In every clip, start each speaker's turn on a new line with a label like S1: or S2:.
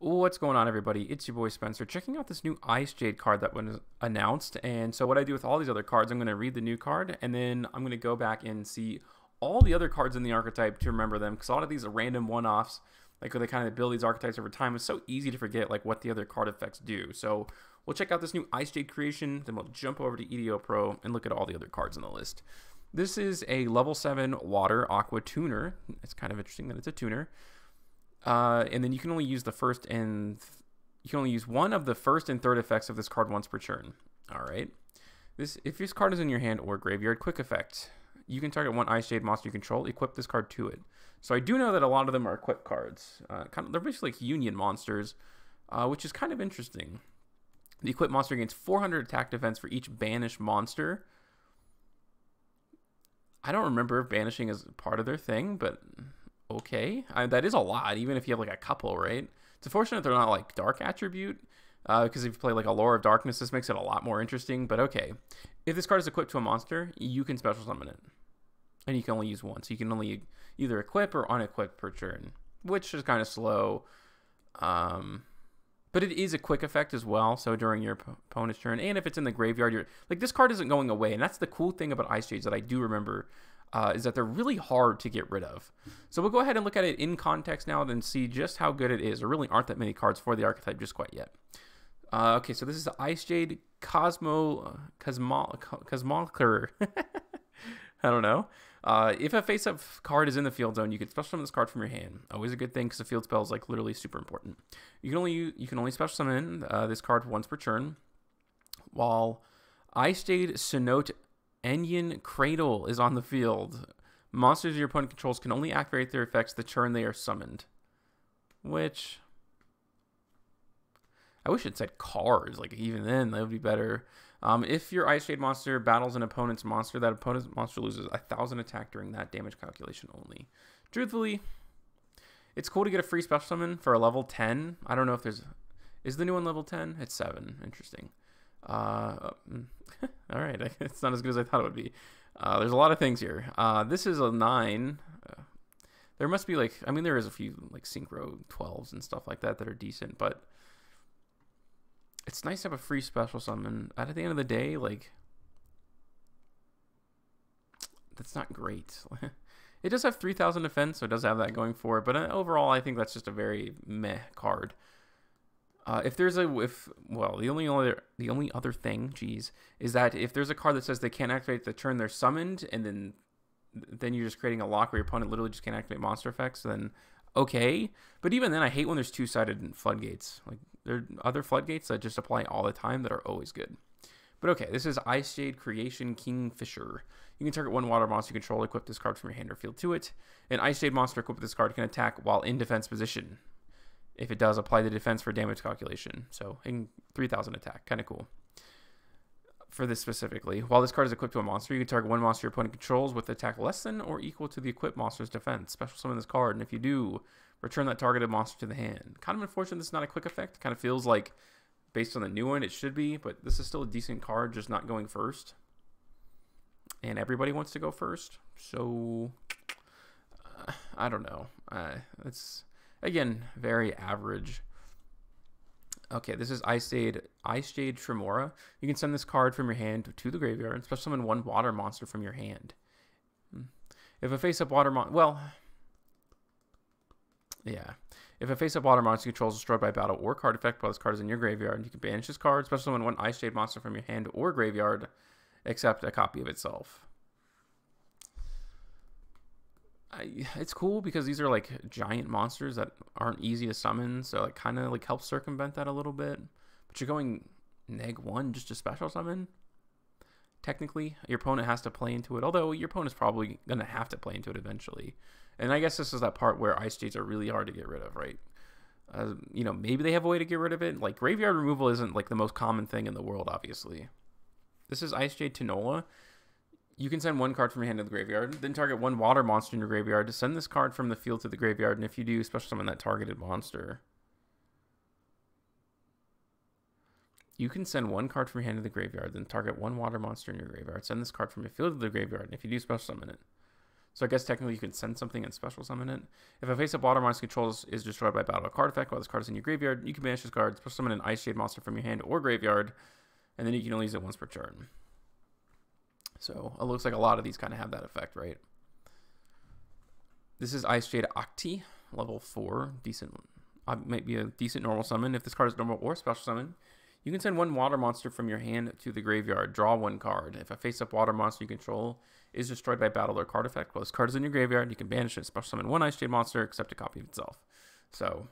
S1: What's going on, everybody? It's your boy Spencer, checking out this new Icejade card that was announced. And so what I do with all these other cards, I'm going to read the new card, and then I'm going to go back and see all the other cards in the archetype to remember them, because a lot of these are random one-offs, like where they kind of build these archetypes over time. It's so easy to forget like what the other card effects do. So we'll check out this new Icejade creation, then we'll jump over to EDO Pro and look at all the other cards in the list. This is a level 7 water aqua tuner. It's kind of interesting that it's a tuner. And then you can only use one of the first and third effects of this card once per turn. All right. If this card is in your hand or graveyard, quick effect. You can target one Icejade monster you control, equip this card to it. So I do know that a lot of them are equip cards. They're basically like union monsters, which is kind of interesting. The equip monster gains 400 attack defense for each banished monster. I don't remember if banishing is part of their thing, but okay. That is a lot, even if you have like a couple, right? It's unfortunate they're not like dark attribute, because if you play like a Lore of Darkness, this makes it a lot more interesting, but okay. If this card is equipped to a monster, you can special summon it. And you can only use one, so you can only either equip or unequip per turn, which is kind of slow. But it is a quick effect as well, so during your opponent's turn, and if it's in the graveyard, like this card isn't going away, and that's the cool thing about Icejades that I do remember, is that they're really hard to get rid of. So we'll go ahead and look at it in context now and see just how good it is. There really aren't that many cards for the archetype just quite yet. Okay, so this is the Icejade Cosmolker. I don't know. If a face-up card is in the field zone, you can special summon this card from your hand. Always a good thing because the field spell is like literally super important. You can only special summon this card once per turn. While Icejade Cenote Jade Cradle is on the field, monsters your opponent controls can only activate their effects the turn they are summoned. Which I wish it said cards. Like even then, that would be better. If your Icejade monster battles an opponent's monster, that opponent's monster loses 1,000 attack during that damage calculation only. Truthfully, it's cool to get a free special summon for a level 10. I don't know if there's... Is the new one level 10? It's 7. Interesting. All right. It's not as good as I thought it would be. There's a lot of things here. This is a 9. There must be like... I mean, there is a few like Synchro 12s and stuff like that that are decent, but... It's nice to have a free special summon. At the end of the day, like, that's not great. It does have 3,000 defense, so it does have that going for it. But overall, I think that's just a very meh card. The only other thing, geez, is that if there's a card that says they can't activate the turn they're summoned, and then you're just creating a lock where your opponent literally just can't activate monster effects, then okay. But even then, I hate when there's two-sided floodgates. Like, there are other floodgates that just apply all the time that are always good. But okay, this is Icejade Creation Kingfisher. You can target one water monster you control, equip this card from your hand or field to it. An Icejade monster equipped with this card can attack while in defense position. If it does, apply the defense for damage calculation. So, 3,000 attack. Kind of cool. For this specifically, while this card is equipped to a monster, you can target one monster your opponent controls with attack less than or equal to the equipped monster's defense. Special summon this card, and if you do, return that targeted monster to the hand. Kind of unfortunate this is not a quick effect. Kind of feels like, based on the new one, it should be, but this is still a decent card, just not going first. And everybody wants to go first, so I don't know. It's, again, very average. Okay, this is Jade Tremora. You can send this card from your hand to the graveyard and special summon one water monster from your hand. If a face-up water If a face-up water monster controls is destroyed by battle or card effect while this card is in your graveyard, you can banish this card, special summon one Icejade monster from your hand or graveyard, except a copy of itself. It's cool because these are like giant monsters that aren't easy to summon, so it kind of like helps circumvent that a little bit. But you're going -1 just to special summon. Technically, your opponent has to play into it, although your opponent's probably going to have to play into it eventually. And I guess this is that part where Icejades are really hard to get rid of, right? You know, maybe they have a way to get rid of it. Like, graveyard removal isn't like the most common thing in the world, obviously. This is Icejade Tanola. You can send one card from your hand to the graveyard, then target one water monster in your graveyard to send this card from the field to the graveyard, and if you do, special summon that targeted monster. You can send one card from your hand to the graveyard, then target one water monster in your graveyard, send this card from your field to the graveyard, and if you do, special summon it. So I guess technically you can send something and special summon it. If a face-up water monster controls is destroyed by battle or card effect while this card is in your graveyard, you can banish this card, special summon an Icejade monster from your hand or graveyard, and then you can only use it once per turn. So it looks like a lot of these kind of have that effect, right? This is Icejade Octi, level 4, decent. Might be a decent normal summon. If this card is normal or special summon, you can send one water monster from your hand to the graveyard. Draw one card. If a face-up water monster you control is destroyed by battle or card effect while this card is in your graveyard, you can banish it, special summon one Icejade monster, except a copy of itself. So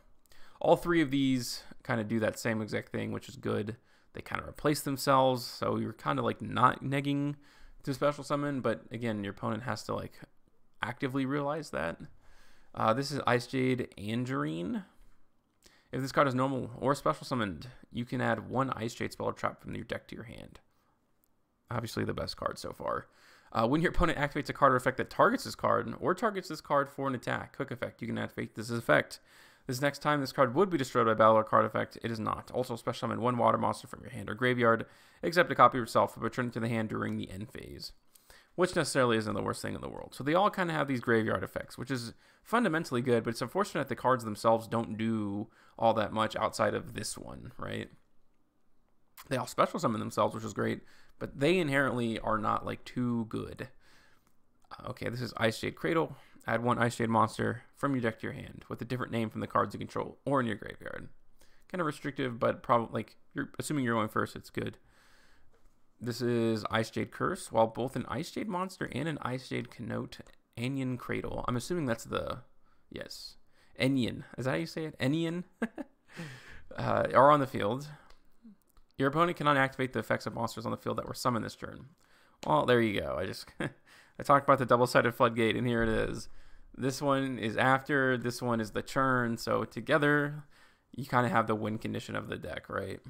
S1: all three of these kind of do that same exact thing, which is good. They kind of replace themselves, so you're kind of like not negging to special summon, but again, your opponent has to like actively realize that. This is Icejade Angerine. If this card is normal or special summoned, you can add one Icejade spell or trap from your deck to your hand. Obviously the best card so far. When your opponent activates a card or effect that targets this card, or targets this card for an attack, hook effect, you can activate this effect. This next time this card would be destroyed by battle or card effect, it is not. Also special summon one water monster from your hand or graveyard, except a copy of yourself, but return it to the hand during the end phase. Which necessarily isn't the worst thing in the world. So they all kind of have these graveyard effects, which is fundamentally good, but it's unfortunate the cards themselves don't do all that much outside of this one, right? They all special summon themselves, which is great, but they inherently are not like too good. Okay, this is Jade Cradle. Add one Icejade monster from your deck to your hand with a different name from the cards you control or in your graveyard. Kind of restrictive, but probably like you're assuming you're going first, it's good. This is Icejade Curse. While both an Icejade monster and an Icejade connote Jade Cradle, I'm assuming that's the, yes, Jade. Is that how you say it? Jade? Are on the field. Your opponent cannot activate the effects of monsters on the field that were summoned this turn. Well, there you go. I talked about the double-sided floodgate, and here it is. This one is after, this one is the churn, so together you kind of have the win condition of the deck, right?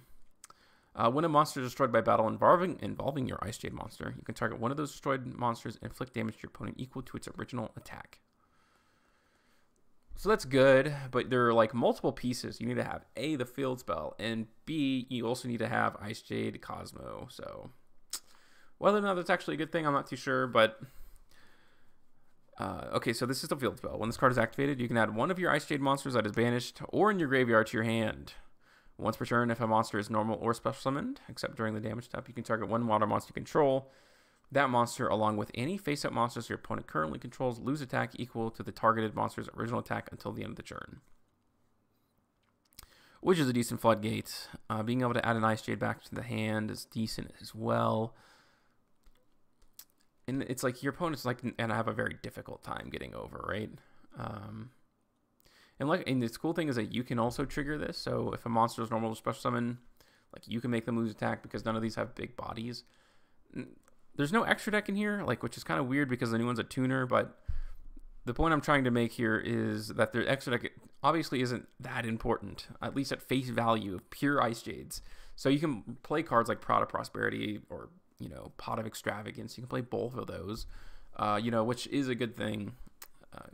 S1: When a monster is destroyed by battle involving your Icejade monster, you can target one of those destroyed monsters and inflict damage to your opponent equal to its original attack. So that's good, but there are like multiple pieces. You need to have A, the field spell, and B, you also need to have Icejade Cosmo. So whether or not that's actually a good thing, I'm not too sure, but okay, so this is the field spell. When this card is activated, you can add one of your Icejade monsters that is banished or in your graveyard to your hand. Once per turn, if a monster is normal or special summoned, except during the damage step, you can target one water monster you control. That monster, along with any face-up monsters your opponent currently controls, lose attack equal to the targeted monster's original attack until the end of the turn. Which is a decent floodgate. Being able to add an Icejade back to the hand is decent as well. And it's like your opponent's like, and I have a very difficult time getting over, right? And this cool thing is that you can also trigger this. So if a monster is normal or special summon, like you can make them lose attack because none of these have big bodies. There's no extra deck in here, like, which is kind of weird because the new one's a tuner, but the point I'm trying to make here is that the extra deck obviously isn't that important, at least at face value of pure Icejades. So you can play cards like Prod of Prosperity or, you know, Pot of Extravagance. You can play both of those, you know, which is a good thing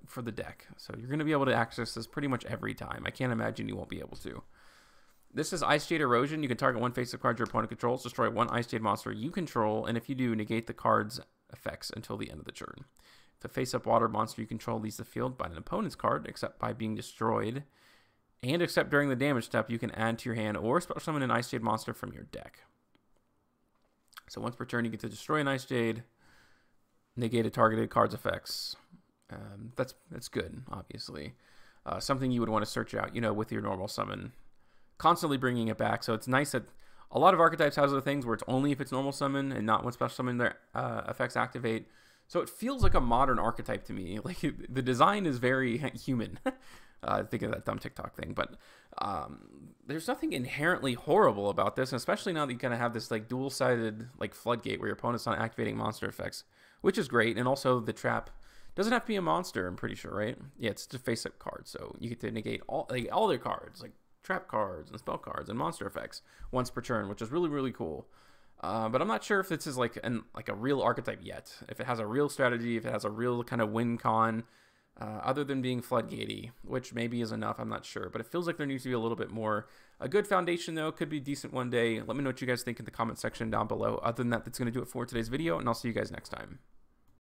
S1: for the deck. So you're going to be able to access this pretty much every time. I can't imagine you won't be able to. This is Jade Erosion. You can target one face-up card your opponent controls, destroy one Icejade monster you control, and if you do, negate the card's effects until the end of the turn. If a face-up water monster you control leaves the field by an opponent's card, except by being destroyed, and except during the damage step, you can add to your hand or special summon an Icejade monster from your deck. So once per turn, you get to destroy an Icejade, negate a targeted card's effects. That's good, obviously. Something you would want to search out, you know, with your normal summon. Constantly bringing it back. So it's nice that a lot of archetypes has other things where it's only if it's normal summon and not when special summon their effects activate. So it feels like a modern archetype to me. Like the design is very human. Think of that dumb TikTok thing, but there's nothing inherently horrible about this, especially now that you kind of have this like dual-sided like floodgate where your opponent's not activating monster effects, which is great. And also the trap doesn't have to be a monster, I'm pretty sure, right? Yeah, it's just a face-up card, so you get to negate all their cards, like trap cards and spell cards and monster effects once per turn, which is really, really cool. But I'm not sure if this is like a real archetype yet. If it has a real strategy, if it has a real kind of win con, other than being floodgatey, which maybe is enough, I'm not sure. But it feels like there needs to be a little bit more. A good foundation, though, could be decent one day. Let me know what you guys think in the comment section down below. Other than that, that's going to do it for today's video, and I'll see you guys next time.